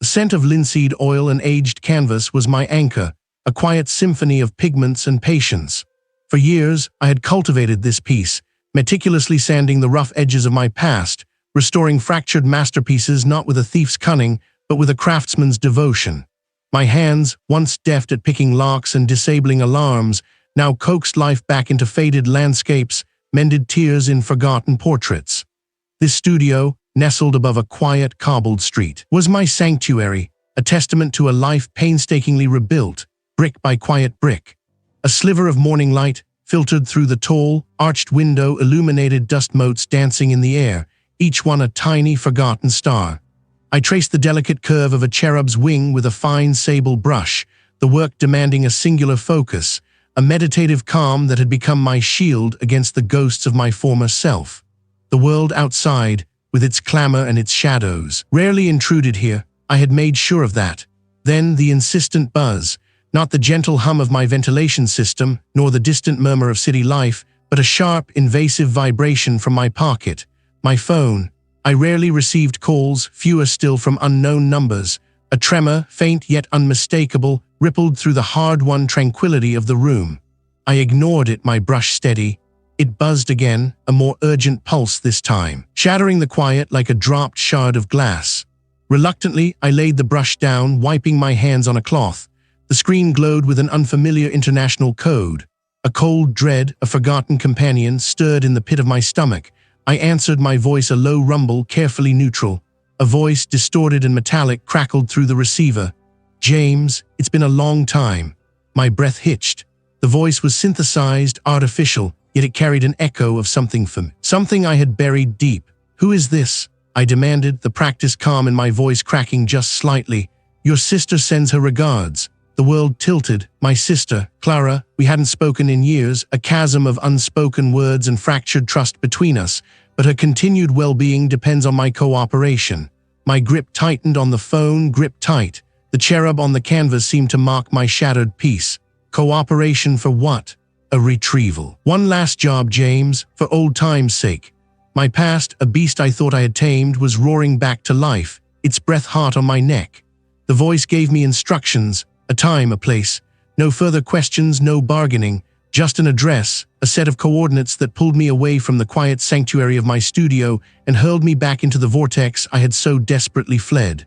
scent of linseed oil and aged canvas was my anchor, a quiet symphony of pigments and patience. For years, I had cultivated this piece, meticulously sanding the rough edges of my past, restoring fractured masterpieces not with a thief's cunning, but with a craftsman's devotion. My hands, once deft at picking locks and disabling alarms, now coaxed life back into faded landscapes, mended tears in forgotten portraits. This studio, nestled above a quiet, cobbled street, was my sanctuary, a testament to a life painstakingly rebuilt, brick by quiet brick. A sliver of morning light filtered through the tall, arched window illuminated dust motes dancing in the air, each one a tiny, forgotten star. I traced the delicate curve of a cherub's wing with a fine sable brush, the work demanding a singular focus, a meditative calm that had become my shield against the ghosts of my former self. The world outside, with its clamor and its shadows, rarely intruded here. I had made sure of that. Then the insistent buzz, not the gentle hum of my ventilation system, nor the distant murmur of city life, but a sharp, invasive vibration from my pocket, my phone. I rarely received calls, fewer still from unknown numbers. A tremor, faint yet unmistakable, rippled through the hard-won tranquility of the room. I ignored it, my brush steady. It buzzed again, a more urgent pulse this time, shattering the quiet like a dropped shard of glass. Reluctantly, I laid the brush down, wiping my hands on a cloth. The screen glowed with an unfamiliar international code. A cold dread, a forgotten companion, stirred in the pit of my stomach. I answered, my voice a low rumble, carefully neutral. A voice, distorted and metallic, crackled through the receiver. "James, it's been a long time." My breath hitched. The voice was synthesized, artificial, yet it carried an echo of something I had buried deep. "Who is this?" I demanded, the practiced calm in my voice cracking just slightly. "Your sister sends her regards." The world tilted. My sister, Clara, we hadn't spoken in years, a chasm of unspoken words and fractured trust between us, but her continued well-being depends on my cooperation. My grip tightened on the phone, grip tight. The cherub on the canvas seemed to mark my shattered peace. Cooperation for what? A retrieval. One last job, James, for old time's sake. My past, a beast I thought I had tamed, was roaring back to life, its breath hot on my neck. The voice gave me instructions, a time, a place. No further questions, no bargaining, just an address, a set of coordinates that pulled me away from the quiet sanctuary of my studio and hurled me back into the vortex I had so desperately fled.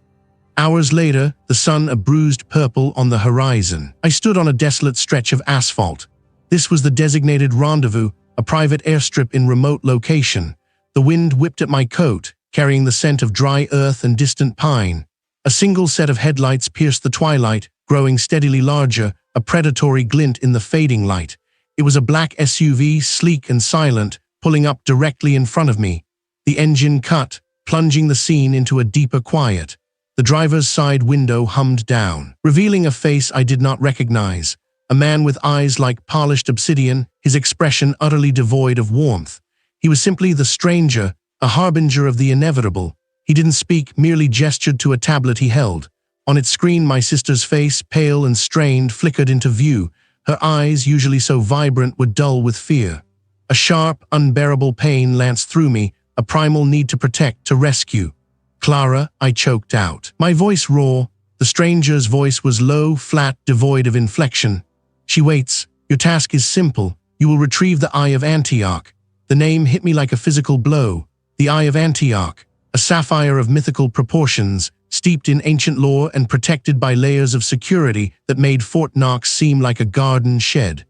Hours later, the sun a bruised purple on the horizon. I stood on a desolate stretch of asphalt. This was the designated rendezvous, a private airstrip in remote location. The wind whipped at my coat, carrying the scent of dry earth and distant pine. A single set of headlights pierced the twilight, growing steadily larger, a predatory glint in the fading light. It was a black SUV, sleek and silent, pulling up directly in front of me. The engine cut, plunging the scene into a deeper quiet. The driver's side window hummed down, revealing a face I did not recognize. A man with eyes like polished obsidian, his expression utterly devoid of warmth. He was simply the stranger, a harbinger of the inevitable. He didn't speak, merely gestured to a tablet he held. On its screen, my sister's face, pale and strained, flickered into view. Her eyes, usually so vibrant, were dull with fear. A sharp, unbearable pain lanced through me, a primal need to protect, to rescue. "Clara," I choked out, my voice raw. The stranger's voice was low, flat, devoid of inflection. "She waits. Your task is simple. You will retrieve the Eye of Antioch." The name hit me like a physical blow. The Eye of Antioch, a sapphire of mythical proportions, steeped in ancient lore and protected by layers of security that made Fort Knox seem like a garden shed.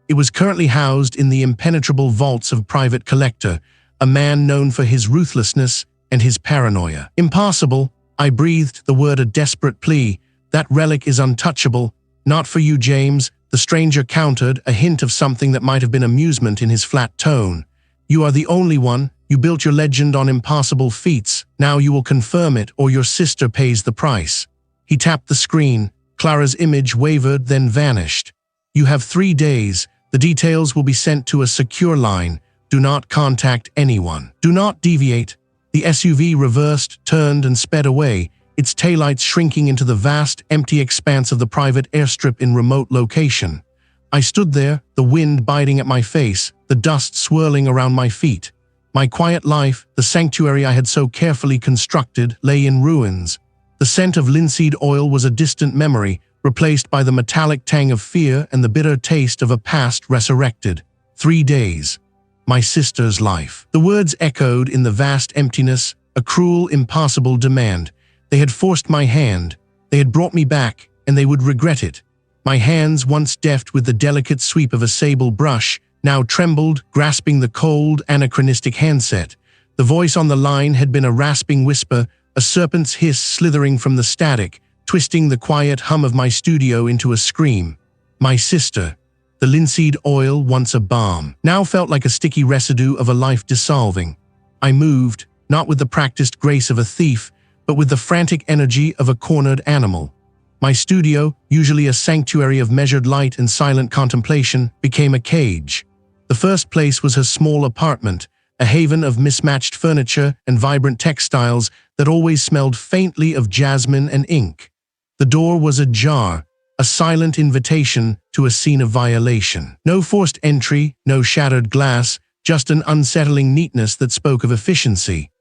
It was currently housed in the impenetrable vaults of a private collector, a man known for his ruthlessness and his paranoia. "Impossible," I breathed, the word a desperate plea. "That relic is untouchable." "Not for you, James," the stranger countered, a hint of something that might have been amusement in his flat tone. "You are the only one. You built your legend on impossible feats. Now you will confirm it, or your sister pays the price." He tapped the screen. Clara's image wavered, then vanished. "You have 3 days. The details will be sent to a secure line. Do not contact anyone. Do not deviate." The SUV reversed, turned, and sped away, its taillights shrinking into the vast, empty expanse of the private airstrip in remote location. I stood there, the wind biting at my face, the dust swirling around my feet. My quiet life, the sanctuary I had so carefully constructed, lay in ruins. The scent of linseed oil was a distant memory, replaced by the metallic tang of fear and the bitter taste of a past resurrected. 3 days. My sister's life. The words echoed in the vast emptiness, a cruel, impossible demand. They had forced my hand. They had brought me back, and they would regret it. My hands, once deft with the delicate sweep of a sable brush, now trembled, grasping the cold, anachronistic handset. The voice on the line had been a rasping whisper, a serpent's hiss slithering from the static, twisting the quiet hum of my studio into a scream. My sister. The linseed oil, once a balm, now felt like a sticky residue of a life dissolving. I moved, not with the practiced grace of a thief, but with the frantic energy of a cornered animal. My studio, usually a sanctuary of measured light and silent contemplation, became a cage. The first place was her small apartment, a haven of mismatched furniture and vibrant textiles that always smelled faintly of jasmine and ink. The door was ajar, a silent invitation to a scene of violation. No forced entry, no shattered glass, just an unsettling neatness that spoke of efficiency.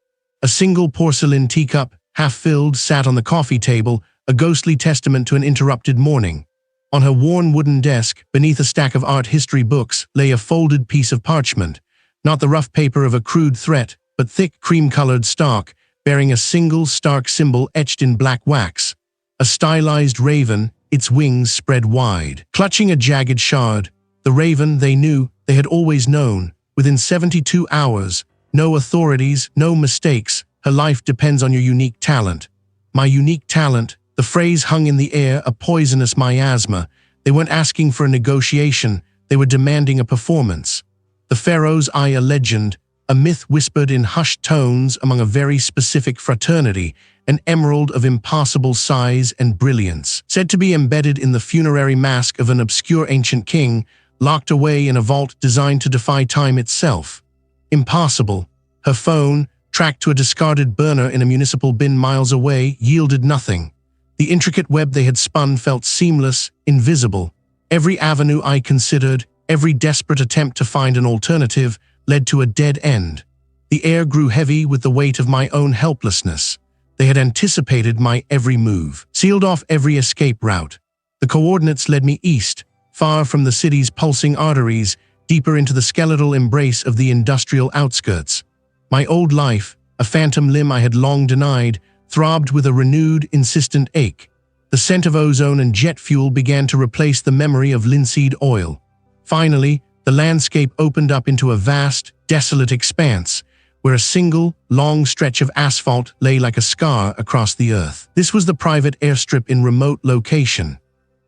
A single porcelain teacup, half-filled, sat on the coffee table, a ghostly testament to an interrupted morning. On her worn wooden desk, beneath a stack of art history books, lay a folded piece of parchment, not the rough paper of a crude threat, but thick, cream-colored stalk, bearing a single stark symbol etched in black wax. A stylized raven, its wings spread wide. Clutching a jagged shard, the raven they knew, they had always known, within 72 hours, no authorities, no mistakes, her life depends on your unique talent. My unique talent, the phrase hung in the air, a poisonous miasma. They weren't asking for a negotiation, they were demanding a performance. The Pharaoh's Eye, a legend, a myth whispered in hushed tones among a very specific fraternity, an emerald of impossible size and brilliance, said to be embedded in the funerary mask of an obscure ancient king, locked away in a vault designed to defy time itself. Impossible. Her phone, tracked to a discarded burner in a municipal bin miles away, yielded nothing. The intricate web they had spun felt seamless, invisible. Every avenue I considered, every desperate attempt to find an alternative, led to a dead end. The air grew heavy with the weight of my own helplessness. They had anticipated my every move, sealed off every escape route. The coordinates led me east, far from the city's pulsing arteries, deeper into the skeletal embrace of the industrial outskirts. My old life, a phantom limb I had long denied, throbbed with a renewed, insistent ache. The scent of ozone and jet fuel began to replace the memory of linseed oil. Finally, the landscape opened up into a vast, desolate expanse, where a single, long stretch of asphalt lay like a scar across the earth. This was the private airstrip in remote location.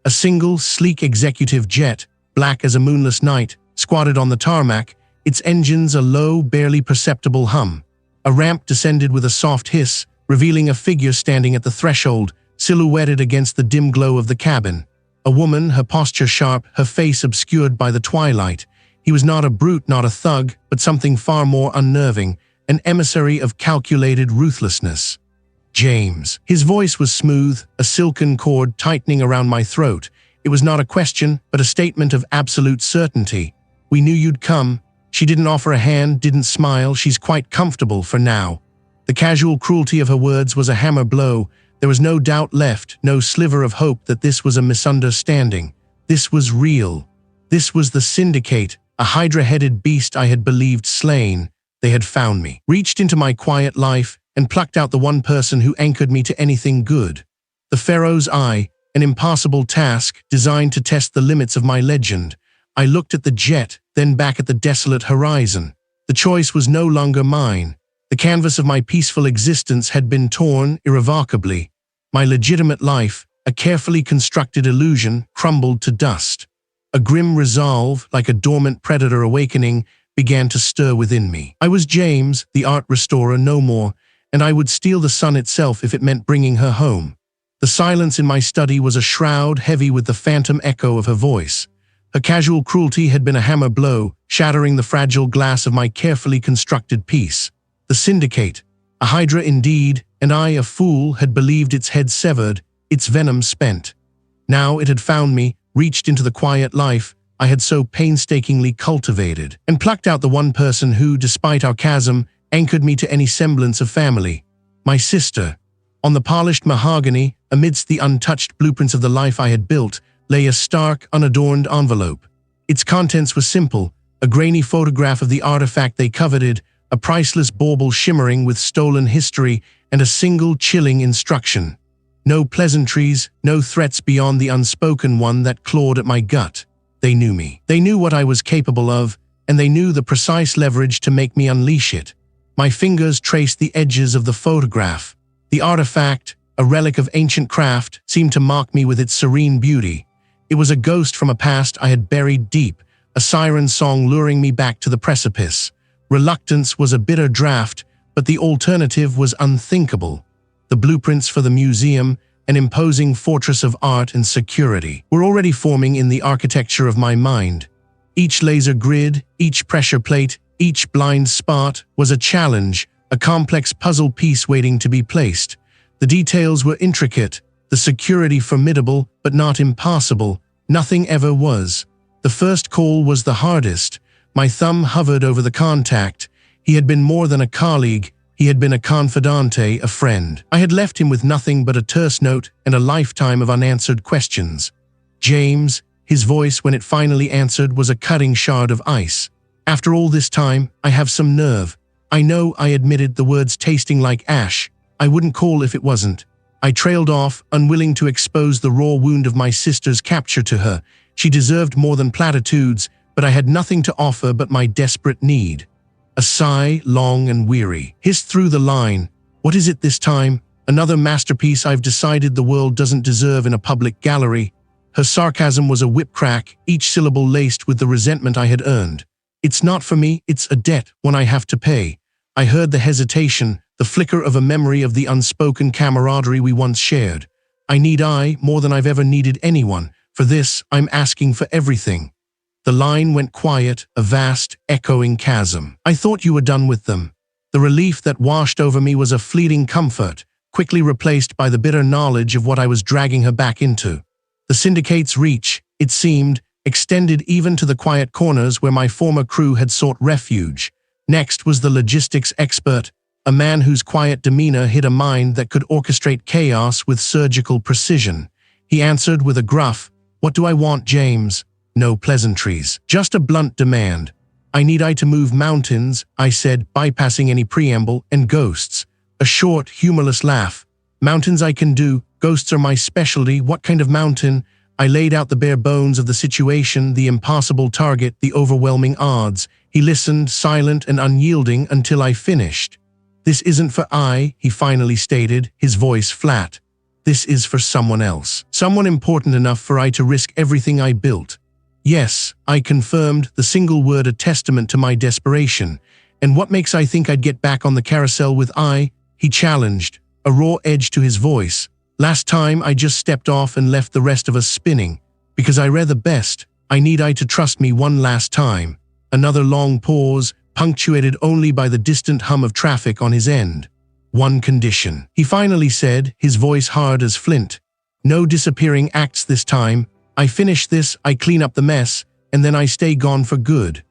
A single, sleek executive jet, black as a moonless night, squatted on the tarmac, its engines a low, barely perceptible hum. A ramp descended with a soft hiss, revealing a figure standing at the threshold, silhouetted against the dim glow of the cabin. A woman, her posture sharp, her face obscured by the twilight. He was not a brute, not a thug, but something far more unnerving, an emissary of calculated ruthlessness. James. His voice was smooth, a silken cord tightening around my throat. It was not a question, but a statement of absolute certainty. We knew you'd come. She didn't offer a hand, didn't smile. She's quite comfortable for now. The casual cruelty of her words was a hammer blow. There was no doubt left, no sliver of hope that this was a misunderstanding. This was real. This was the Syndicate, a hydra-headed beast I had believed slain. They had found me, reached into my quiet life, and plucked out the one person who anchored me to anything good. The Pharaoh's Eye, an impossible task designed to test the limits of my legend. I looked at the jet, then back at the desolate horizon. The choice was no longer mine. The canvas of my peaceful existence had been torn irrevocably. My legitimate life, a carefully constructed illusion, crumbled to dust. A grim resolve, like a dormant predator awakening, began to stir within me. I was James, the art restorer, no more, and I would steal the sun itself if it meant bringing her home. The silence in my study was a shroud heavy with the phantom echo of her voice. Her casual cruelty had been a hammer blow, shattering the fragile glass of my carefully constructed piece. The Syndicate, a hydra indeed, and I, a fool, had believed its head severed, its venom spent. Now it had found me, reached into the quiet life I had so painstakingly cultivated, and plucked out the one person who, despite our chasm, anchored me to any semblance of family. My sister. On the polished mahogany, amidst the untouched blueprints of the life I had built, lay a stark, unadorned envelope. Its contents were simple: a grainy photograph of the artifact they coveted, a priceless bauble shimmering with stolen history, and a single chilling instruction. No pleasantries, no threats beyond the unspoken one that clawed at my gut. They knew me. They knew what I was capable of, and they knew the precise leverage to make me unleash it. My fingers traced the edges of the photograph. The artifact, a relic of ancient craft, seemed to mock me with its serene beauty. It was a ghost from a past I had buried deep, a siren song luring me back to the precipice. Reluctance was a bitter draught, but the alternative was unthinkable. The blueprints for the museum, an imposing fortress of art and security, were already forming in the architecture of my mind. Each laser grid, each pressure plate, each blind spot was a challenge, a complex puzzle piece waiting to be placed. The details were intricate, the security formidable, but not impossible. Nothing ever was. The first call was the hardest. My thumb hovered over the contact. He had been more than a colleague. He had been a confidante, a friend. I had left him with nothing but a terse note and a lifetime of unanswered questions. James, his voice when it finally answered was a cutting shard of ice. After all this time, I have some nerve. I know, I admitted, the words tasting like ash. I wouldn't call if it wasn't. I trailed off, unwilling to expose the raw wound of my sister's capture to her. She deserved more than platitudes, but I had nothing to offer but my desperate need. A sigh, long and weary, hissed through the line. What is it this time? Another masterpiece I've decided the world doesn't deserve in a public gallery. Her sarcasm was a whip crack, each syllable laced with the resentment I had earned. It's not for me, it's a debt, one I have to pay. I heard the hesitation, the flicker of a memory of the unspoken camaraderie we once shared. More than I've ever needed anyone. For this, I'm asking for everything. The line went quiet, a vast, echoing chasm. I thought you were done with them. The relief that washed over me was a fleeting comfort, quickly replaced by the bitter knowledge of what I was dragging her back into. The syndicate's reach, it seemed, extended even to the quiet corners where my former crew had sought refuge. Next was the logistics expert, a man whose quiet demeanor hid a mind that could orchestrate chaos with surgical precision. He answered with a gruff, "What do I want, James?" No pleasantries, just a blunt demand. I need to move mountains, I said, bypassing any preamble, and ghosts. A short, humorless laugh. Mountains I can do, ghosts are my specialty. What kind of mountain? I laid out the bare bones of the situation, the impossible target, the overwhelming odds. He listened, silent and unyielding, until I finished. This isn't for he finally stated, his voice flat. This is for someone else. Someone important enough for I to risk everything I built. Yes, I confirmed, the single word a testament to my desperation. And what makes I think I'd get back on the carousel with he challenged, a raw edge to his voice. Last time I just stepped off and left the rest of us spinning. Because I read the best, I need to trust me one last time. Another long pause, punctuated only by the distant hum of traffic on his end. One condition, he finally said, his voice hard as flint. No disappearing acts this time. I finish this, I clean up the mess, and then I stay gone for good.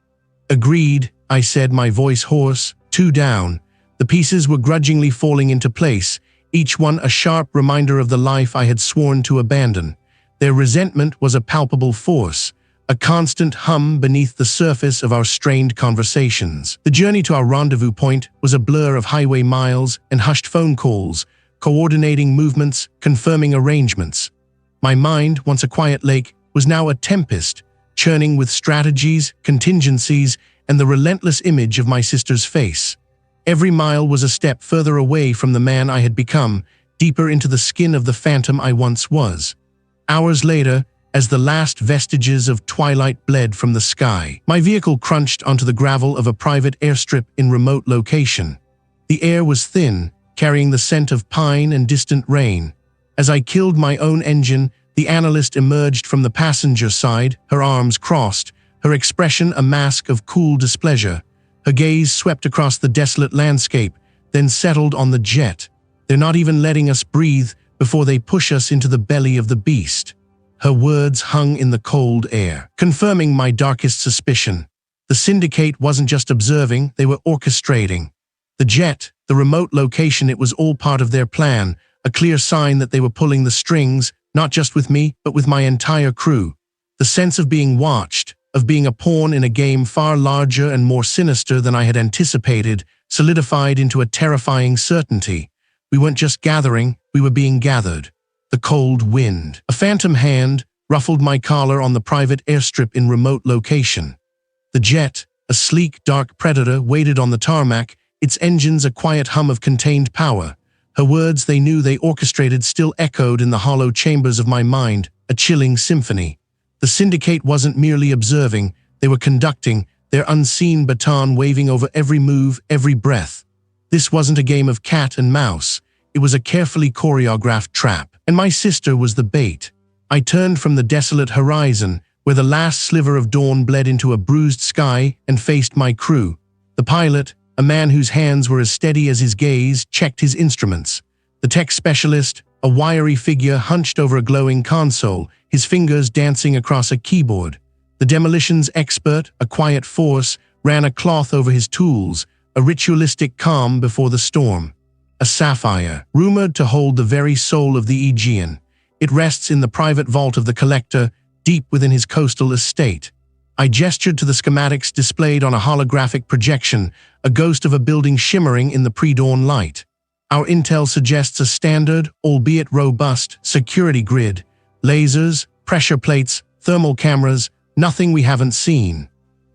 Agreed, I said, my voice hoarse, two down. The pieces were grudgingly falling into place, each one a sharp reminder of the life I had sworn to abandon. Their resentment was a palpable force, a constant hum beneath the surface of our strained conversations. The journey to our rendezvous point was a blur of highway miles and hushed phone calls, coordinating movements, confirming arrangements. My mind, once a quiet lake, was now a tempest, churning with strategies, contingencies, and the relentless image of my sister's face. Every mile was a step further away from the man I had become, deeper into the skin of the phantom I once was. Hours later, as the last vestiges of twilight bled from the sky, my vehicle crunched onto the gravel of a private airstrip in remote location. The air was thin, carrying the scent of pine and distant rain. As I killed my own engine, the analyst emerged from the passenger side, her arms crossed, her expression a mask of cool displeasure. Her gaze swept across the desolate landscape, then settled on the jet. They're not even letting us breathe before they push us into the belly of the beast. Her words hung in the cold air, confirming my darkest suspicion. The syndicate wasn't just observing, they were orchestrating. The jet, the remote location, it was all part of their plan, a clear sign that they were pulling the strings, not just with me, but with my entire crew. The sense of being watched, of being a pawn in a game far larger and more sinister than I had anticipated, solidified into a terrifying certainty. We weren't just gathering, we were being gathered. The cold wind. A phantom hand ruffled my collar on the private airstrip in remote location. The jet, a sleek, dark predator, waited on the tarmac, its engines a quiet hum of contained power. Her words they knew they orchestrated still echoed in the hollow chambers of my mind, a chilling symphony. The syndicate wasn't merely observing, they were conducting, their unseen baton waving over every move, every breath. This wasn't a game of cat and mouse. It was a carefully choreographed trap. And my sister was the bait. I turned from the desolate horizon, where the last sliver of dawn bled into a bruised sky, and faced my crew. The pilot, a man whose hands were as steady as his gaze, checked his instruments. The tech specialist, a wiry figure hunched over a glowing console, his fingers dancing across a keyboard. The demolitions expert, a quiet force, ran a cloth over his tools, a ritualistic calm before the storm. A sapphire, rumored to hold the very soul of the Aegean. It rests in the private vault of the collector, deep within his coastal estate. I gestured to the schematics displayed on a holographic projection, a ghost of a building shimmering in the pre-dawn light. Our intel suggests a standard, albeit robust, security grid. Lasers, pressure plates, thermal cameras, nothing we haven't seen.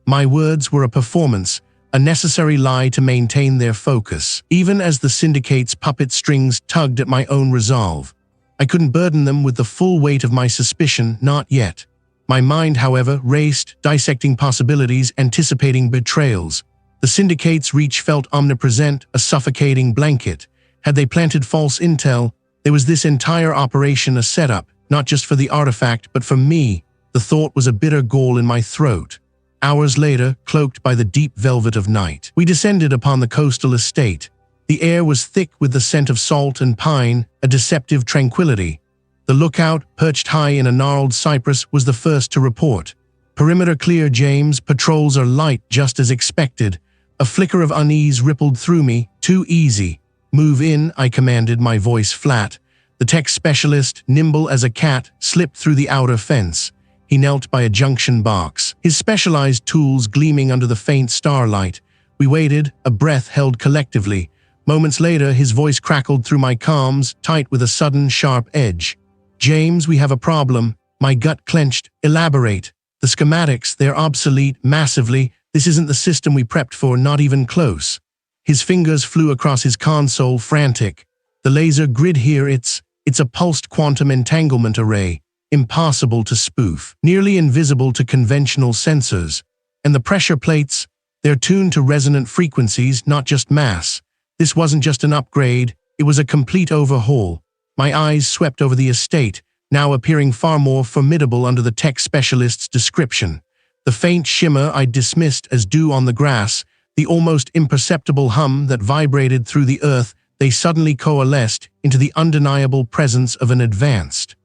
My words were a performance, a necessary lie to maintain their focus, even as the syndicate's puppet strings tugged at my own resolve. I couldn't burden them with the full weight of my suspicion, not yet. My mind, however, raced, dissecting possibilities, anticipating betrayals. The syndicate's reach felt omnipresent, a suffocating blanket. Had they planted false intel, there was this entire operation a setup, not just for the artifact, but for me. The thought was a bitter gall in my throat. Hours later, cloaked by the deep velvet of night, we descended upon the coastal estate. The air was thick with the scent of salt and pine, a deceptive tranquility. The lookout, perched high in a gnarled cypress, was the first to report. "Perimeter clear, James. Patrols are light, just as expected." A flicker of unease rippled through me. "Too easy." "Move in," I commanded, my voice flat. The tech specialist, nimble as a cat, slipped through the outer fence. He knelt by a junction box, his specialized tools gleaming under the faint starlight. We waited, a breath held collectively. Moments later, his voice crackled through my comms, tight with a sudden, sharp edge. "James, we have a problem." My gut clenched. "Elaborate." "The schematics, they're obsolete, massively. This isn't the system we prepped for, not even close." His fingers flew across his console, frantic. "The laser grid here, it's a pulsed quantum entanglement array. Impossible to spoof, nearly invisible to conventional sensors. And the pressure plates, they're tuned to resonant frequencies, not just mass. This wasn't just an upgrade, it was a complete overhaul." My eyes swept over the estate, now appearing far more formidable under the tech specialist's description. The faint shimmer I'd dismissed as dew on the grass, the almost imperceptible hum that vibrated through the earth, they suddenly coalesced into the undeniable presence of an advanced,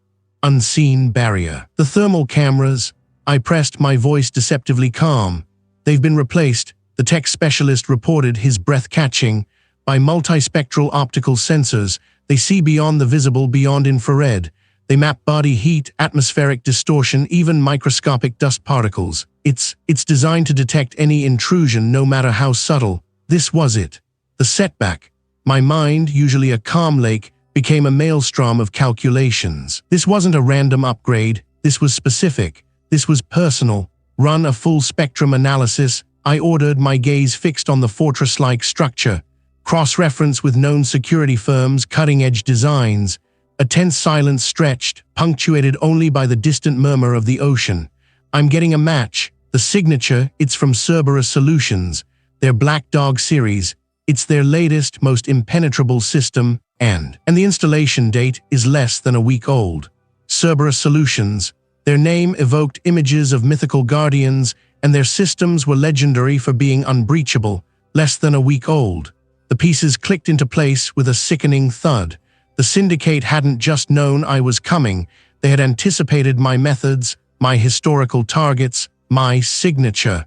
unseen barrier. "The thermal cameras," I pressed, my voice deceptively calm. "They've been replaced," the tech specialist reported, his breath catching, "by multispectral optical sensors. They see beyond the visible, beyond infrared. They map body heat, atmospheric distortion, even microscopic dust particles. It's designed to detect any intrusion, no matter how subtle." This was it. The setback. My mind, usually a calm lake, became a maelstrom of calculations. This wasn't a random upgrade. This was specific. This was personal. "Run a full spectrum analysis," I ordered, my gaze fixed on the fortress-like structure. Cross-reference with known security firms, cutting-edge designs. A tense silence stretched, punctuated only by the distant murmur of the ocean. "I'm getting a match. The signature, it's from Cerberus Solutions. Their Black Dog series. It's their latest, most impenetrable system, and the installation date is less than a week old." Cerberus Solutions. Their name evoked images of mythical guardians, and their systems were legendary for being unbreachable. Less than a week old. The pieces clicked into place with a sickening thud. The syndicate hadn't just known I was coming, they had anticipated my methods, my historical targets, my signature.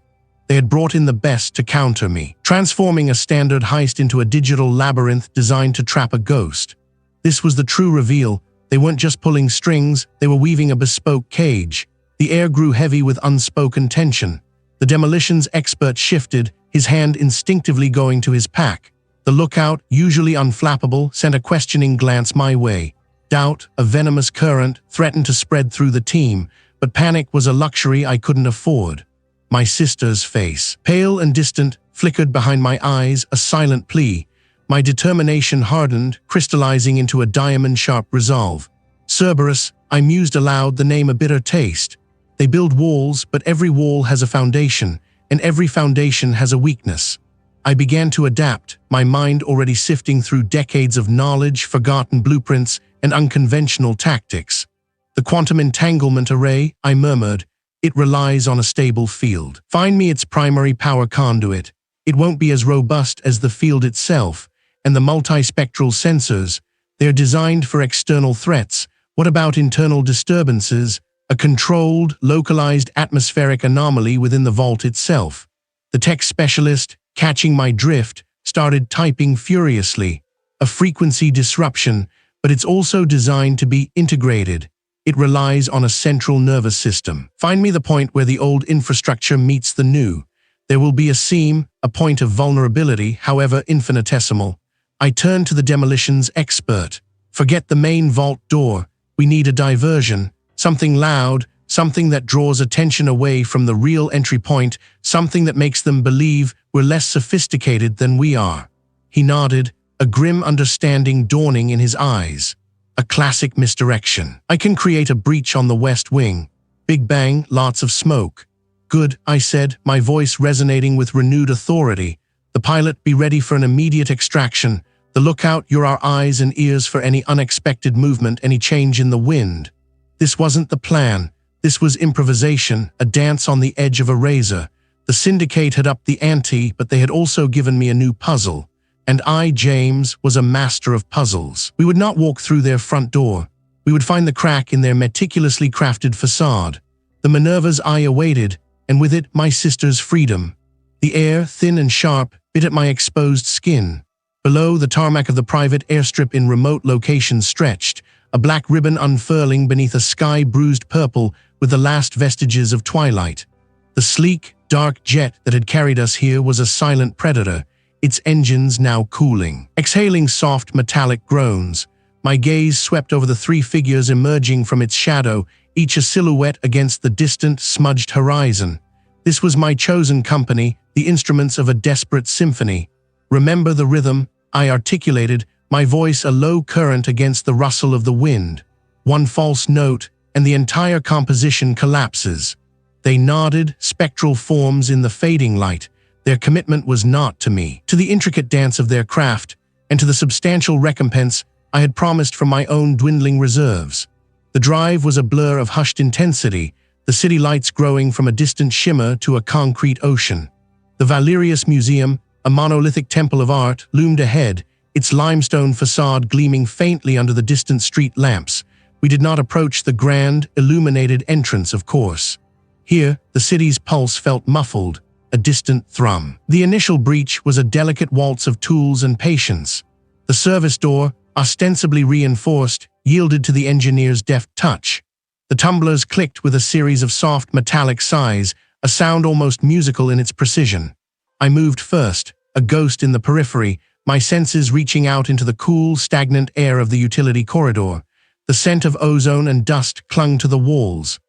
They had brought in the best to counter me, transforming a standard heist into a digital labyrinth designed to trap a ghost. This was the true reveal. They weren't just pulling strings, they were weaving a bespoke cage. The air grew heavy with unspoken tension. The demolitions expert shifted, his hand instinctively going to his pack. The lookout, usually unflappable, sent a questioning glance my way. Doubt, a venomous current, threatened to spread through the team, but panic was a luxury I couldn't afford. My sister's face, pale and distant, flickered behind my eyes, a silent plea. My determination hardened, crystallizing into a diamond-sharp resolve. Cerberus, I mused aloud, the name a bitter taste. They build walls, but every wall has a foundation, and every foundation has a weakness. I began to adapt, my mind already sifting through decades of knowledge, forgotten blueprints, and unconventional tactics. The quantum entanglement array, I murmured, it relies on a stable field. Find me its primary power conduit. It won't be as robust as the field itself, and the multispectral sensors, they're designed for external threats. What about internal disturbances? A controlled, localized atmospheric anomaly within the vault itself. The tech specialist, catching my drift, started typing furiously. A frequency disruption, but it's also designed to be integrated. It relies on a central nervous system. Find me the point where the old infrastructure meets the new. There will be a seam, a point of vulnerability, however infinitesimal. I turned to the demolitions expert. Forget the main vault door. We need a diversion. Something loud, something that draws attention away from the real entry point, something that makes them believe we're less sophisticated than we are. He nodded, a grim understanding dawning in his eyes. A classic misdirection. I can create a breach on the west wing. Big bang, lots of smoke. Good, I said, my voice resonating with renewed authority. The pilot, be ready for an immediate extraction. The lookout, you're our eyes and ears for any unexpected movement, any change in the wind. This wasn't the plan. This was improvisation, a dance on the edge of a razor. The syndicate had upped the ante, but they had also given me a new puzzle. And I, James, was a master of puzzles. We would not walk through their front door. We would find the crack in their meticulously crafted facade. The Minerva's eye awaited, and with it my sister's freedom. The air, thin and sharp, bit at my exposed skin. Below, the tarmac of the private airstrip in remote locations stretched, a black ribbon unfurling beneath a sky bruised purple with the last vestiges of twilight. The sleek, dark jet that had carried us here was a silent predator, its engines now cooling. Exhaling soft metallic groans, my gaze swept over the three figures emerging from its shadow, each a silhouette against the distant, smudged horizon. This was my chosen company, the instruments of a desperate symphony. Remember the rhythm, I articulated, my voice a low current against the rustle of the wind. One false note, and the entire composition collapses. They nodded, spectral forms in the fading light. Their commitment was not to me, to the intricate dance of their craft, and to the substantial recompense I had promised from my own dwindling reserves. The drive was a blur of hushed intensity, the city lights growing from a distant shimmer to a concrete ocean. The Valerius Museum, a monolithic temple of art, loomed ahead, its limestone facade gleaming faintly under the distant street lamps. We did not approach the grand, illuminated entrance, of course. Here, the city's pulse felt muffled, a distant thrum. The initial breach was a delicate waltz of tools and patience. The service door, ostensibly reinforced, yielded to the engineer's deft touch. The tumblers clicked with a series of soft metallic sighs, a sound almost musical in its precision. I moved first, a ghost in the periphery, my senses reaching out into the cool, stagnant air of the utility corridor. The scent of ozone and dust clung to the walls.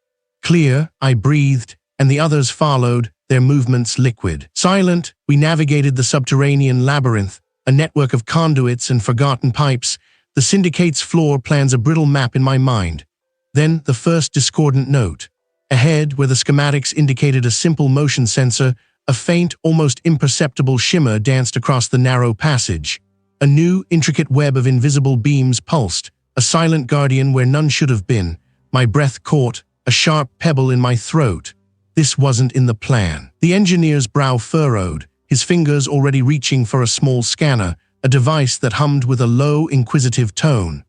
Clear, I breathed, and the others followed, their movements liquid. Silent, we navigated the subterranean labyrinth, a network of conduits and forgotten pipes. The syndicate's floor plans a brittle map in my mind. Then the first discordant note. Ahead, where the schematics indicated a simple motion sensor, a faint, almost imperceptible shimmer danced across the narrow passage. A new, intricate web of invisible beams pulsed, a silent guardian where none should have been. My breath caught, a sharp pebble in my throat. This wasn't in the plan. The engineer's brow furrowed, his fingers already reaching for a small scanner, a device that hummed with a low, inquisitive tone.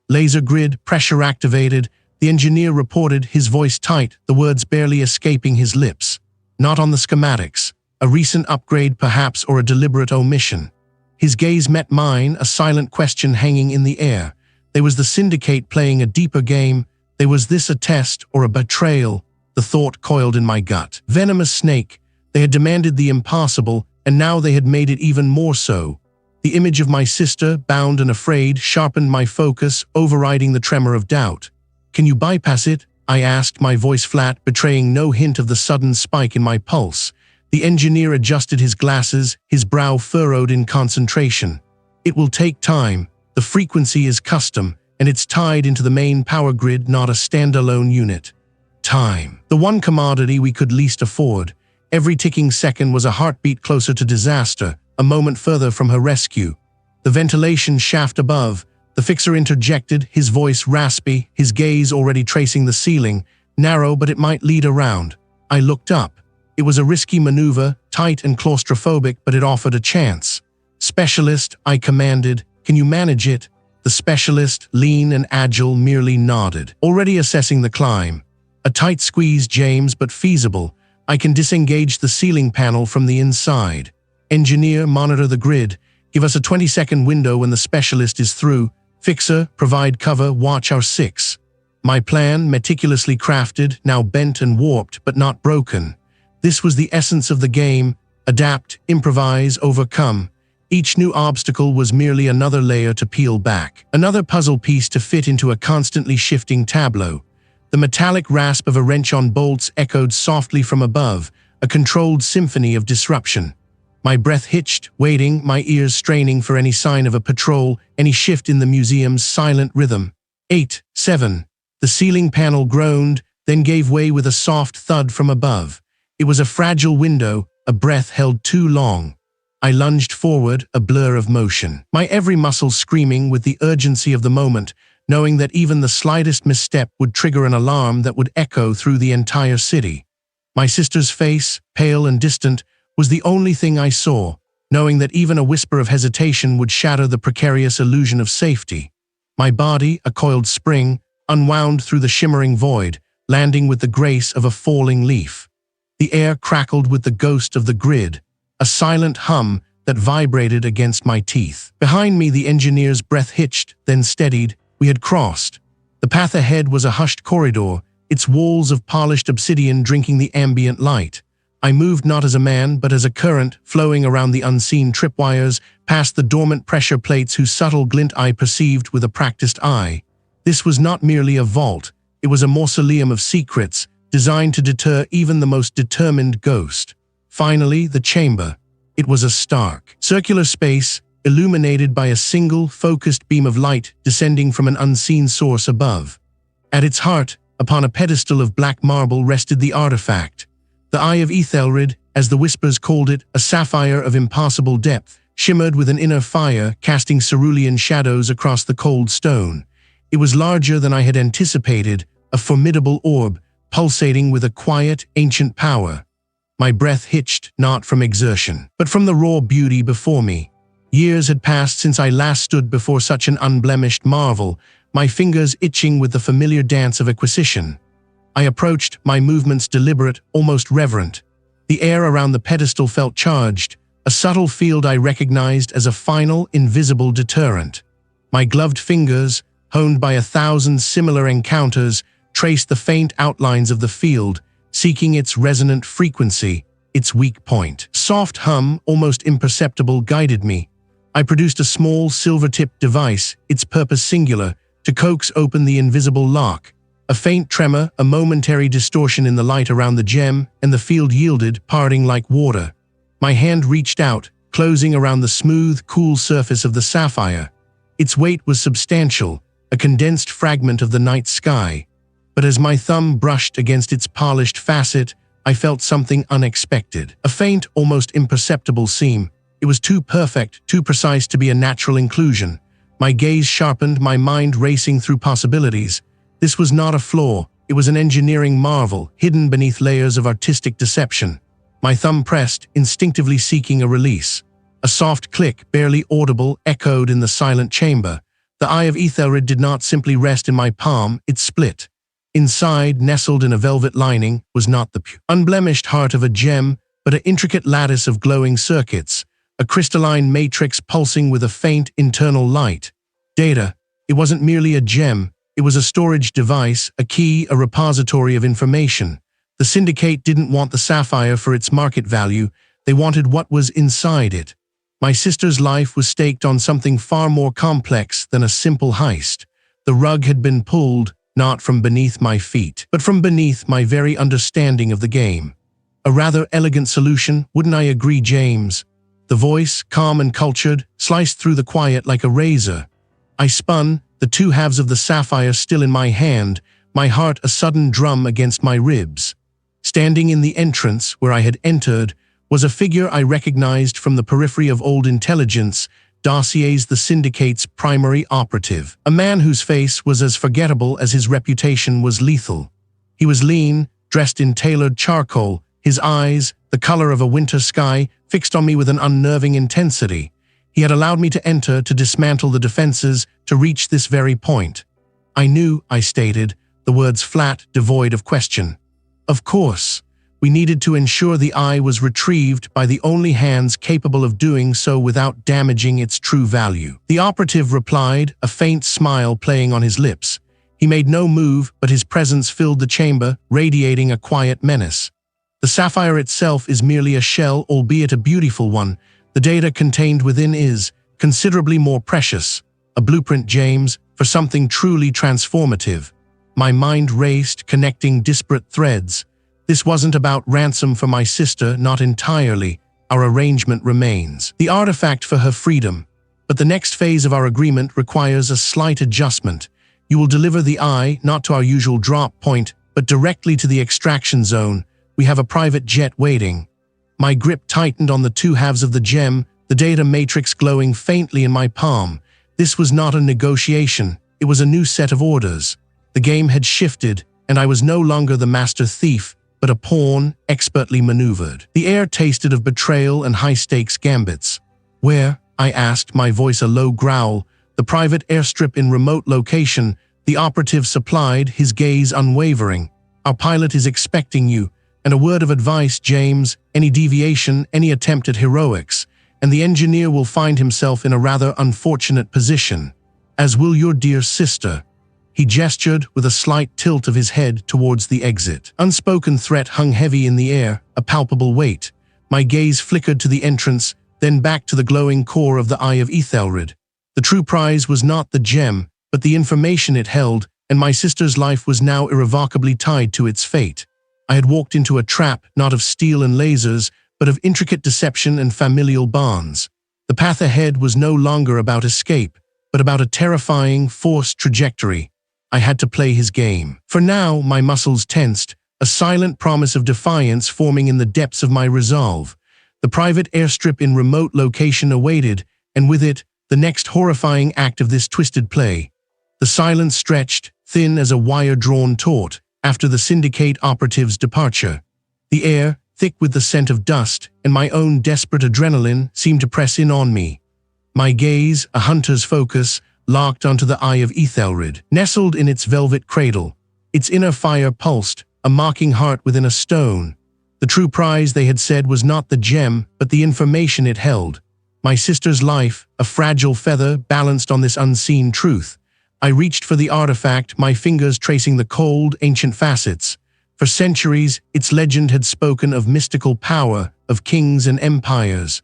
Laser grid, pressure activated, the engineer reported, his voice tight, the words barely escaping his lips. Not on the schematics. A recent upgrade perhaps, or a deliberate omission. His gaze met mine, a silent question hanging in the air. There was the Syndicate playing a deeper game. Was this a test or a betrayal? The thought coiled in my gut. Venomous snake. They had demanded the impossible, and now they had made it even more so. The image of my sister, bound and afraid, sharpened my focus, overriding the tremor of doubt. "Can you bypass it?" I asked, my voice flat, betraying no hint of the sudden spike in my pulse. The engineer adjusted his glasses, his brow furrowed in concentration. "It will take time. The frequency is custom, and it's tied into the main power grid, not a standalone unit." Time. The one commodity we could least afford. Every ticking second was a heartbeat closer to disaster, a moment further from her rescue. The ventilation shaft above. The fixer interjected, his voice raspy, his gaze already tracing the ceiling, narrow but it might lead around. I looked up. It was a risky maneuver, tight and claustrophobic, but it offered a chance. "Specialist," I commanded, "can you manage it?" The specialist, lean and agile, merely nodded. "Already assessing the climb." "A tight squeeze, James, but feasible. I can disengage the ceiling panel from the inside." "Engineer, monitor the grid. Give us a 20-second window when the specialist is through. Fixer, provide cover, watch our 6. My plan, meticulously crafted, now bent and warped, but not broken. This was the essence of the game: adapt, improvise, overcome. Each new obstacle was merely another layer to peel back, another puzzle piece to fit into a constantly shifting tableau. The metallic rasp of a wrench on bolts echoed softly from above, a controlled symphony of disruption. My breath hitched, waiting, my ears straining for any sign of a patrol, any shift in the museum's silent rhythm. 8, 7. The ceiling panel groaned, then gave way with a soft thud from above. It was a fragile window, a breath held too long. I lunged forward, a blur of motion, my every muscle screaming with the urgency of the moment, knowing that even the slightest misstep would trigger an alarm that would echo through the entire city. My sister's face, pale and distant, was the only thing I saw, knowing that even a whisper of hesitation would shatter the precarious illusion of safety. My body, a coiled spring, unwound through the shimmering void, landing with the grace of a falling leaf. The air crackled with the ghost of the grid, a silent hum that vibrated against my teeth. Behind me, the engineer's breath hitched, then steadied. We had crossed. The path ahead was a hushed corridor, its walls of polished obsidian drinking the ambient light. I moved not as a man, but as a current, flowing around the unseen tripwires, past the dormant pressure plates whose subtle glint I perceived with a practiced eye. This was not merely a vault, it was a mausoleum of secrets, designed to deter even the most determined ghost. Finally, the chamber. It was a stark, circular space, illuminated by a single, focused beam of light descending from an unseen source above. At its heart, upon a pedestal of black marble, rested the artifact. The Eye of Ethelred, as the Whispers called it, a sapphire of impossible depth, shimmered with an inner fire, casting cerulean shadows across the cold stone. It was larger than I had anticipated, a formidable orb, pulsating with a quiet, ancient power. My breath hitched, not from exertion, but from the raw beauty before me. Years had passed since I last stood before such an unblemished marvel, my fingers itching with the familiar dance of acquisition. I approached, my movements deliberate, almost reverent. The air around the pedestal felt charged, a subtle field I recognized as a final, invisible deterrent. My gloved fingers, honed by 1,000 similar encounters, traced the faint outlines of the field, seeking its resonant frequency, its weak point. Soft hum, almost imperceptible, guided me. I produced a small, silver-tipped device, its purpose singular, to coax open the invisible lock. A faint tremor, a momentary distortion in the light around the gem, and the field yielded, parting like water. My hand reached out, closing around the smooth, cool surface of the sapphire. Its weight was substantial, a condensed fragment of the night sky. But as my thumb brushed against its polished facet, I felt something unexpected. A faint, almost imperceptible seam. It was too perfect, too precise to be a natural inclusion. My gaze sharpened, my mind racing through possibilities. This was not a flaw, it was an engineering marvel, hidden beneath layers of artistic deception. My thumb pressed, instinctively seeking a release. A soft click, barely audible, echoed in the silent chamber. The Eye of Ethelred did not simply rest in my palm, it split. Inside, nestled in a velvet lining, was not the unblemished heart of a gem, but an intricate lattice of glowing circuits, a crystalline matrix pulsing with a faint internal light. Data. It wasn't merely a gem, it was a storage device, a key, a repository of information. The syndicate didn't want the sapphire for its market value, they wanted what was inside it. My sister's life was staked on something far more complex than a simple heist. The rug had been pulled, not from beneath my feet, but from beneath my very understanding of the game. A rather elegant solution, wouldn't I agree, James? The voice, calm and cultured, sliced through the quiet like a razor. I spun, the two halves of the sapphire still in my hand, my heart a sudden drum against my ribs. Standing in the entrance where I had entered was a figure I recognized from the periphery of old intelligence dossiers, the syndicate's primary operative. A man whose face was as forgettable as his reputation was lethal. He was lean, dressed in tailored charcoal, his eyes, the color of a winter sky, fixed on me with an unnerving intensity. He had allowed me to enter, to dismantle the defenses, to reach this very point. I knew, I stated, the words flat, devoid of question. Of course, we needed to ensure the eye was retrieved by the only hands capable of doing so without damaging its true value. The operative replied, a faint smile playing on his lips. He made no move, but his presence filled the chamber, radiating a quiet menace. The sapphire itself is merely a shell, albeit a beautiful one. The data contained within is considerably more precious. A blueprint, James, for something truly transformative. My mind raced, connecting disparate threads. This wasn't about ransom for my sister, not entirely. Our arrangement remains. The artifact for her freedom. But the next phase of our agreement requires a slight adjustment. You will deliver the eye, not to our usual drop point, but directly to the extraction zone. We have a private jet waiting. My grip tightened on the two halves of the gem, the data matrix glowing faintly in my palm. This was not a negotiation. It was a new set of orders. The game had shifted, and I was no longer the master thief, but a pawn, expertly maneuvered. The air tasted of betrayal and high-stakes gambits. Where? I asked, my voice a low growl. The private airstrip in remote location, the operative supplied, his gaze unwavering. Our pilot is expecting you. And a word of advice, James, any deviation, any attempt at heroics, and the engineer will find himself in a rather unfortunate position. As will your dear sister. He gestured with a slight tilt of his head towards the exit. Unspoken threat hung heavy in the air, a palpable weight. My gaze flickered to the entrance, then back to the glowing core of the Eye of Ethelred. The true prize was not the gem, but the information it held, and my sister's life was now irrevocably tied to its fate. I had walked into a trap, not of steel and lasers, but of intricate deception and familial bonds. The path ahead was no longer about escape, but about a terrifying, forced trajectory. I had to play his game. For now, my muscles tensed, a silent promise of defiance forming in the depths of my resolve. The private airstrip in remote location awaited, and with it, the next horrifying act of this twisted play. The silence stretched, thin as a wire-drawn taut, after the syndicate operative's departure. The air, thick with the scent of dust, and my own desperate adrenaline seemed to press in on me. My gaze, a hunter's focus, locked onto the Eye of Ethelred, nestled in its velvet cradle. Its inner fire pulsed, a mocking heart within a stone. The true prize, they had said, was not the gem, but the information it held. My sister's life, a fragile feather balanced on this unseen truth. I reached for the artifact, my fingers tracing the cold, ancient facets. For centuries, its legend had spoken of mystical power, of kings and empires.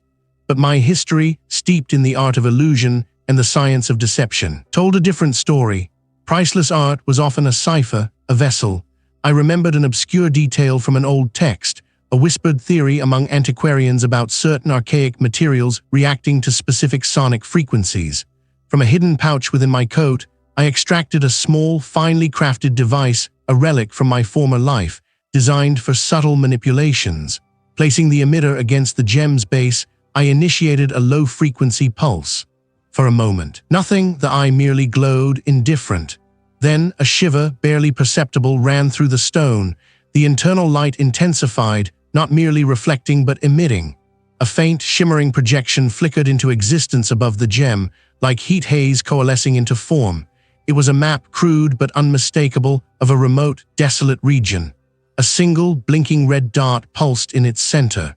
But my history, steeped in the art of illusion and the science of deception, told a different story. Priceless art was often a cipher, a vessel. I remembered an obscure detail from an old text, a whispered theory among antiquarians about certain archaic materials reacting to specific sonic frequencies. From a hidden pouch within my coat, I extracted a small, finely crafted device, a relic from my former life, designed for subtle manipulations. Placing the emitter against the gem's base, I initiated a low-frequency pulse. For a moment, nothing, the eye merely glowed, indifferent. Then, a shiver, barely perceptible, ran through the stone. The internal light intensified, not merely reflecting but emitting. A faint, shimmering projection flickered into existence above the gem, like heat haze coalescing into form. It was a map, crude but unmistakable, of a remote, desolate region. A single, blinking red dot pulsed in its center.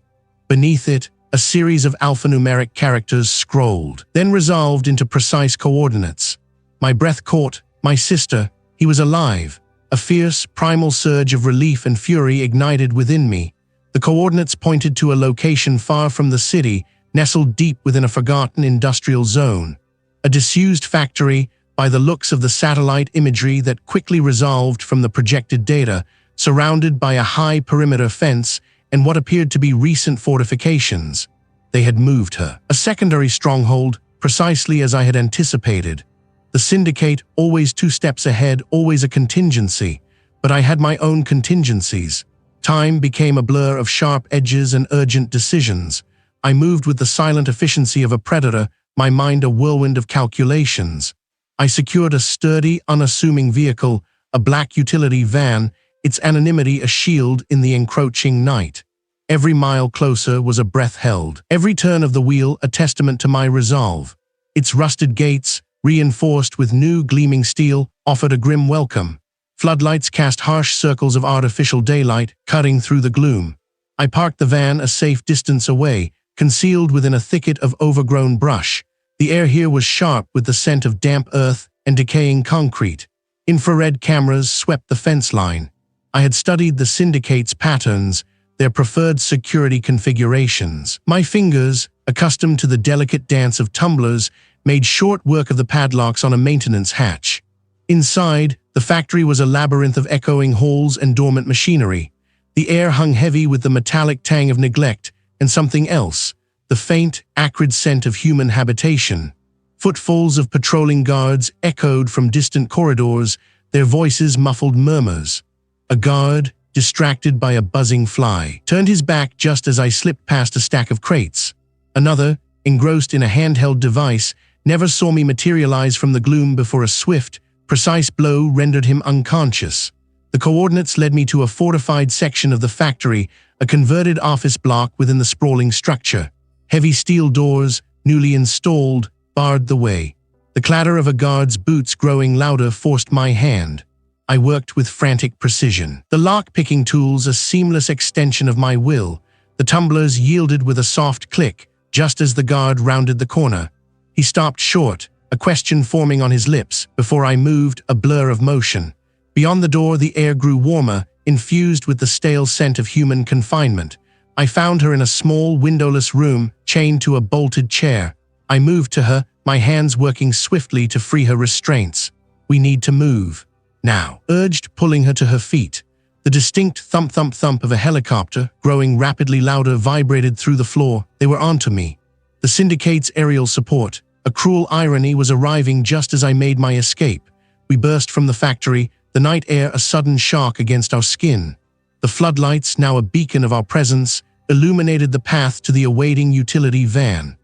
Beneath it, a series of alphanumeric characters scrolled, then resolved into precise coordinates. My breath caught. My sister. He was alive. A fierce, primal surge of relief and fury ignited within me. The coordinates pointed to a location far from the city, nestled deep within a forgotten industrial zone. A disused factory, by the looks of the satellite imagery that quickly resolved from the projected data, surrounded by a high perimeter fence and what appeared to be recent fortifications. They had moved her. A secondary stronghold, precisely as I had anticipated. The syndicate, always 2 steps ahead, always a contingency. But I had my own contingencies. Time became a blur of sharp edges and urgent decisions. I moved with the silent efficiency of a predator, my mind a whirlwind of calculations. I secured a sturdy, unassuming vehicle, a black utility van, its anonymity a shield in the encroaching night. Every mile closer was a breath held. Every turn of the wheel a testament to my resolve. Its rusted gates, reinforced with new gleaming steel, offered a grim welcome. Floodlights cast harsh circles of artificial daylight, cutting through the gloom. I parked the van a safe distance away, concealed within a thicket of overgrown brush. The air here was sharp with the scent of damp earth and decaying concrete. Infrared cameras swept the fence line. I had studied the syndicate's patterns, their preferred security configurations. My fingers, accustomed to the delicate dance of tumblers, made short work of the padlocks on a maintenance hatch. Inside, the factory was a labyrinth of echoing halls and dormant machinery. The air hung heavy with the metallic tang of neglect and something else, the faint, acrid scent of human habitation. Footfalls of patrolling guards echoed from distant corridors, their voices muffled murmurs. A guard, distracted by a buzzing fly, turned his back just as I slipped past a stack of crates. Another, engrossed in a handheld device, never saw me materialize from the gloom before a swift, precise blow rendered him unconscious. The coordinates led me to a fortified section of the factory, a converted office block within the sprawling structure. Heavy steel doors, newly installed, barred the way. The clatter of a guard's boots growing louder forced my hand. I worked with frantic precision. The lock-picking tools a seamless extension of my will. The tumblers yielded with a soft click, just as the guard rounded the corner. He stopped short, a question forming on his lips. Before I moved, a blur of motion. Beyond the door, the air grew warmer, infused with the stale scent of human confinement. I found her in a small, windowless room, chained to a bolted chair. I moved to her, my hands working swiftly to free her restraints. "We need to move. Now," urged, pulling her to her feet. The distinct thump-thump-thump of a helicopter, growing rapidly louder, vibrated through the floor. They were onto me. The syndicate's aerial support. A cruel irony was arriving just as I made my escape. We burst from the factory, the night air a sudden shock against our skin. The floodlights, now a beacon of our presence, illuminated the path to the awaiting utility van.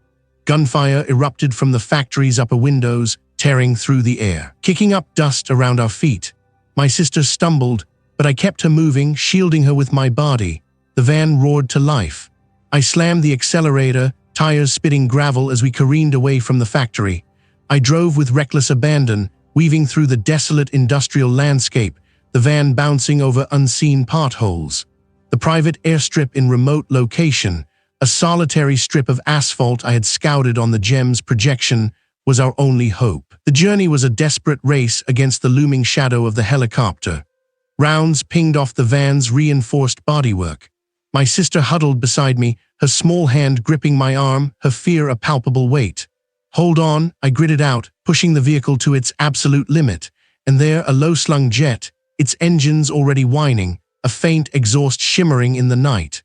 Gunfire erupted from the factory's upper windows, tearing through the air, kicking up dust around our feet. My sister stumbled, but I kept her moving, shielding her with my body. The van roared to life. I slammed the accelerator, tires spitting gravel as we careened away from the factory. I drove with reckless abandon, weaving through the desolate industrial landscape, the van bouncing over unseen potholes. The private airstrip in remote location, a solitary strip of asphalt I had scouted on the GEM's projection, was our only hope. The journey was a desperate race against the looming shadow of the helicopter. Rounds pinged off the van's reinforced bodywork. My sister huddled beside me, her small hand gripping my arm, her fear a palpable weight. "Hold on," I gritted out, pushing the vehicle to its absolute limit. And there, a low-slung jet, its engines already whining, a faint exhaust shimmering in the night.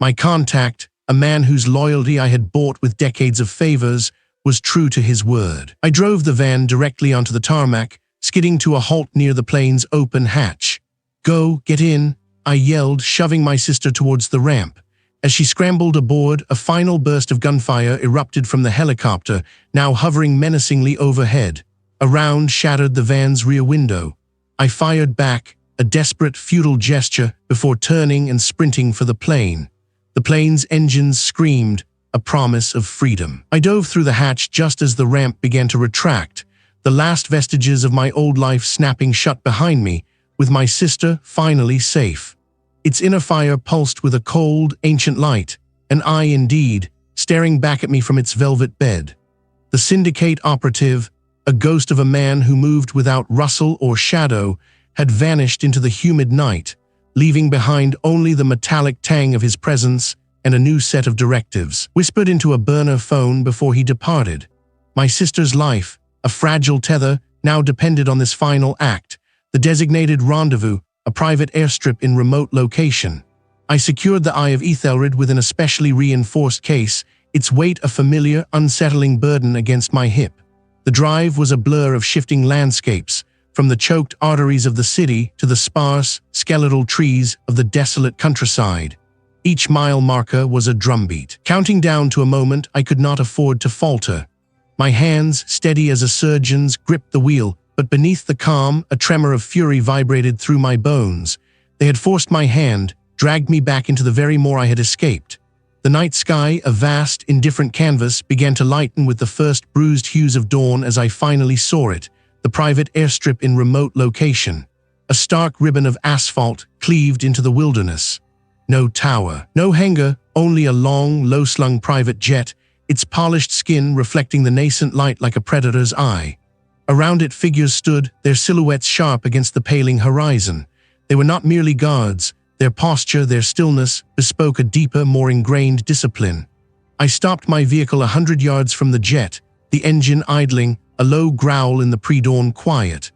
My contact, a man whose loyalty I had bought with decades of favors, was true to his word. I drove the van directly onto the tarmac, skidding to a halt near the plane's open hatch. "Go, get in," I yelled, shoving my sister towards the ramp. As she scrambled aboard, a final burst of gunfire erupted from the helicopter, now hovering menacingly overhead. A round shattered the van's rear window. I fired back, a desperate, futile gesture, before turning and sprinting for the plane. The plane's engines screamed, a promise of freedom. I dove through the hatch just as the ramp began to retract, the last vestiges of my old life snapping shut behind me, with my sister finally safe. Its inner fire pulsed with a cold, ancient light, an eye indeed, staring back at me from its velvet bed. The syndicate operative, A ghost of a man who moved without rustle or shadow had vanished into the humid night, leaving behind only the metallic tang of his presence and a new set of directives, whispered into a burner phone before he departed. My sister's life, a fragile tether, now depended on this final act, the designated rendezvous, a private airstrip in remote location. I secured the Eye of Ethelred with an especially reinforced case, its weight a familiar, unsettling burden against my hip. The drive was a blur of shifting landscapes, from the choked arteries of the city to the sparse, skeletal trees of the desolate countryside. Each mile marker was a drumbeat, counting down to a moment I could not afford to falter. My hands, steady as a surgeon's, gripped the wheel, but beneath the calm, a tremor of fury vibrated through my bones. They had forced my hand, dragged me back into the very moor I had escaped. The night sky, a vast, indifferent canvas, began to lighten with the first bruised hues of dawn as I finally saw it, the private airstrip in remote location. A stark ribbon of asphalt cleaved into the wilderness. No tower, no hangar, only a long, low-slung private jet, its polished skin reflecting the nascent light like a predator's eye. Around it figures stood, their silhouettes sharp against the paling horizon. They were not merely guards. Their posture, their stillness, bespoke a deeper, more ingrained discipline. I stopped my vehicle 100 yards from the jet, the engine idling, a low growl in the pre-dawn quiet.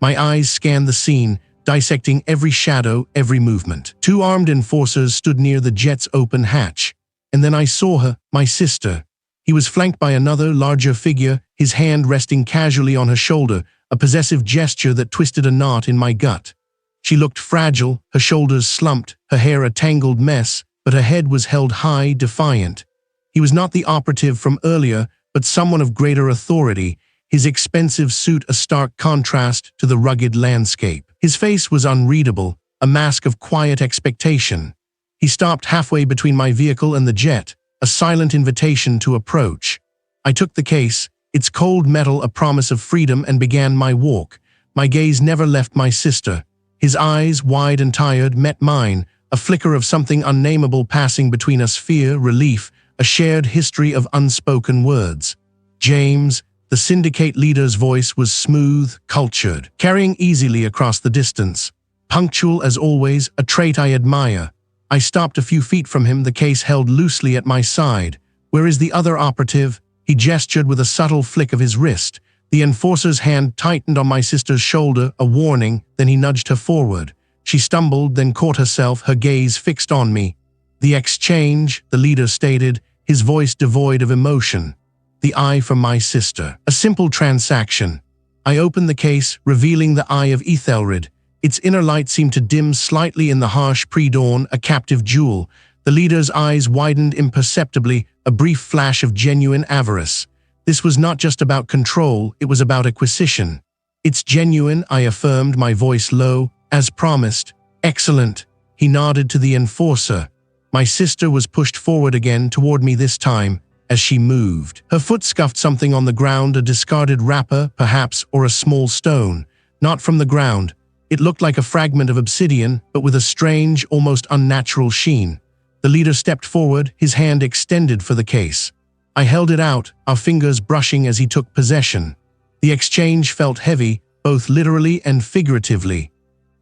My eyes scanned the scene, dissecting every shadow, every movement. 2 armed enforcers stood near the jet's open hatch. And then I saw her, my sister. He was flanked by another, larger figure, his hand resting casually on her shoulder, a possessive gesture that twisted a knot in my gut. She looked fragile, her shoulders slumped, her hair a tangled mess, but her head was held high, defiant. He was not the operative from earlier, but someone of greater authority, his expensive suit a stark contrast to the rugged landscape. His face was unreadable, a mask of quiet expectation. He stopped halfway between my vehicle and the jet, a silent invitation to approach. I took the case, its cold metal a promise of freedom, and began my walk. My gaze never left my sister. His eyes, wide and tired, met mine, a flicker of something unnameable passing between us, fear, relief, a shared history of unspoken words. James, the syndicate leader's voice was smooth, cultured, carrying easily across the distance. Punctual as always, a trait I admire. I stopped a few feet from him, the case held loosely at my side. Where is the other operative? He gestured with a subtle flick of his wrist. The enforcer's hand tightened on my sister's shoulder, a warning, then he nudged her forward. She stumbled, then caught herself, her gaze fixed on me. The exchange, the leader stated, his voice devoid of emotion. The eye for my sister. A simple transaction. I opened the case, revealing the Eye of Ethelred. Its inner light seemed to dim slightly in the harsh pre-dawn, a captive jewel. The leader's eyes widened imperceptibly, a brief flash of genuine avarice. This was not just about control, it was about acquisition. It's genuine, I affirmed, my voice low. As promised. Excellent. He nodded to the enforcer. My sister was pushed forward again toward me this time. As she moved, her foot scuffed something on the ground, a discarded wrapper, perhaps, or a small stone. Not from the ground. It looked like a fragment of obsidian, but with a strange, almost unnatural sheen. The leader stepped forward, his hand extended for the case. I held it out, our fingers brushing as he took possession. The exchange felt heavy, both literally and figuratively.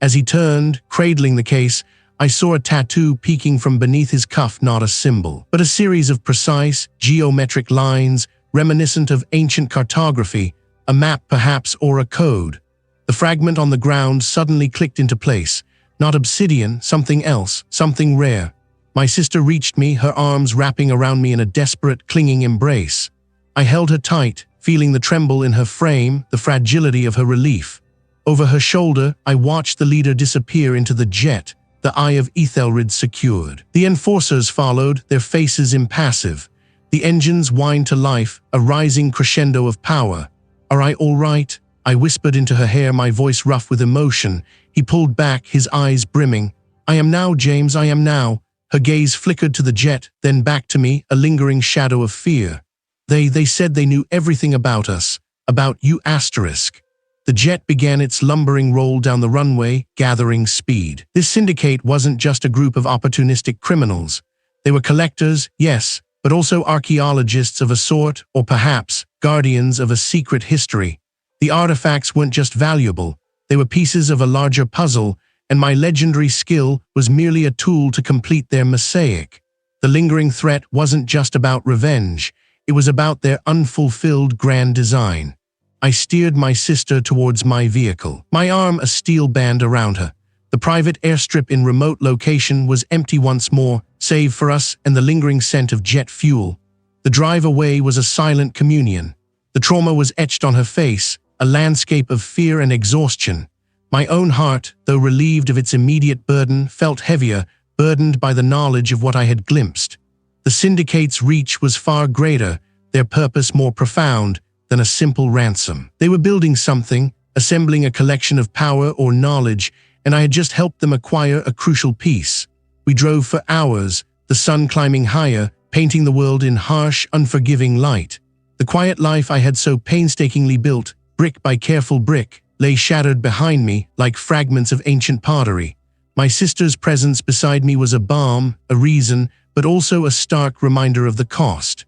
As he turned, cradling the case, I saw a tattoo peeking from beneath his cuff, not a symbol, but a series of precise, geometric lines, reminiscent of ancient cartography, a map perhaps, or a code. The fragment on the ground suddenly clicked into place. Not obsidian, something else, something rare. My sister reached me, her arms wrapping around me in a desperate, clinging embrace. I held her tight, feeling the tremble in her frame, the fragility of her relief. Over her shoulder, I watched the leader disappear into the jet, the Eye of Ethelred secured. The enforcers followed, their faces impassive. The engines whined to life, a rising crescendo of power. "Are I all right?" I whispered into her hair, my voice rough with emotion. He pulled back, his eyes brimming. "I am now, James, I am now." Her gaze flickered to the jet, then back to me, a lingering shadow of fear. They said they knew everything about us. About you, asterisk. The jet began its lumbering roll down the runway, gathering speed. This syndicate wasn't just a group of opportunistic criminals. They were collectors, yes, but also archaeologists of a sort, or perhaps guardians of a secret history. The artifacts weren't just valuable, they were pieces of a larger puzzle, and my legendary skill was merely a tool to complete their mosaic. The lingering threat wasn't just about revenge, it was about their unfulfilled grand design. I steered my sister towards my vehicle, my arm a steel band around her. The private airstrip in remote location was empty once more, save for us and the lingering scent of jet fuel. The drive away was a silent communion. The trauma was etched on her face, a landscape of fear and exhaustion. My own heart, though relieved of its immediate burden, felt heavier, burdened by the knowledge of what I had glimpsed. The syndicate's reach was far greater, their purpose more profound than a simple ransom. They were building something, assembling a collection of power or knowledge, and I had just helped them acquire a crucial piece. We drove for hours, the sun climbing higher, painting the world in harsh, unforgiving light. The quiet life I had so painstakingly built, brick by careful brick, lay shattered behind me like fragments of ancient pottery. My sister's presence beside me was a balm, a reason, but also a stark reminder of the cost.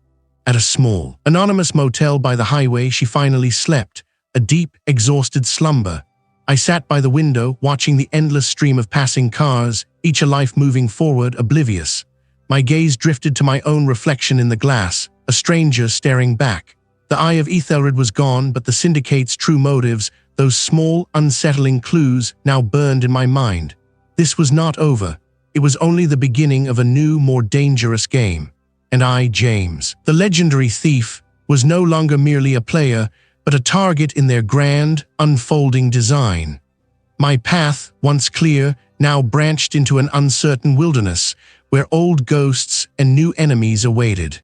At a small, anonymous motel by the highway, she finally slept, a deep, exhausted slumber. I sat by the window, watching the endless stream of passing cars, each a life moving forward, oblivious. My gaze drifted to my own reflection in the glass, a stranger staring back. The eye of Ethelred was gone, but the syndicate's true motives, those small, unsettling clues, now burned in my mind. This was not over. It was only the beginning of a new, more dangerous game. And I, James, the legendary thief, was no longer merely a player, but a target in their grand, unfolding design. My path, once clear, now branched into an uncertain wilderness, where old ghosts and new enemies awaited.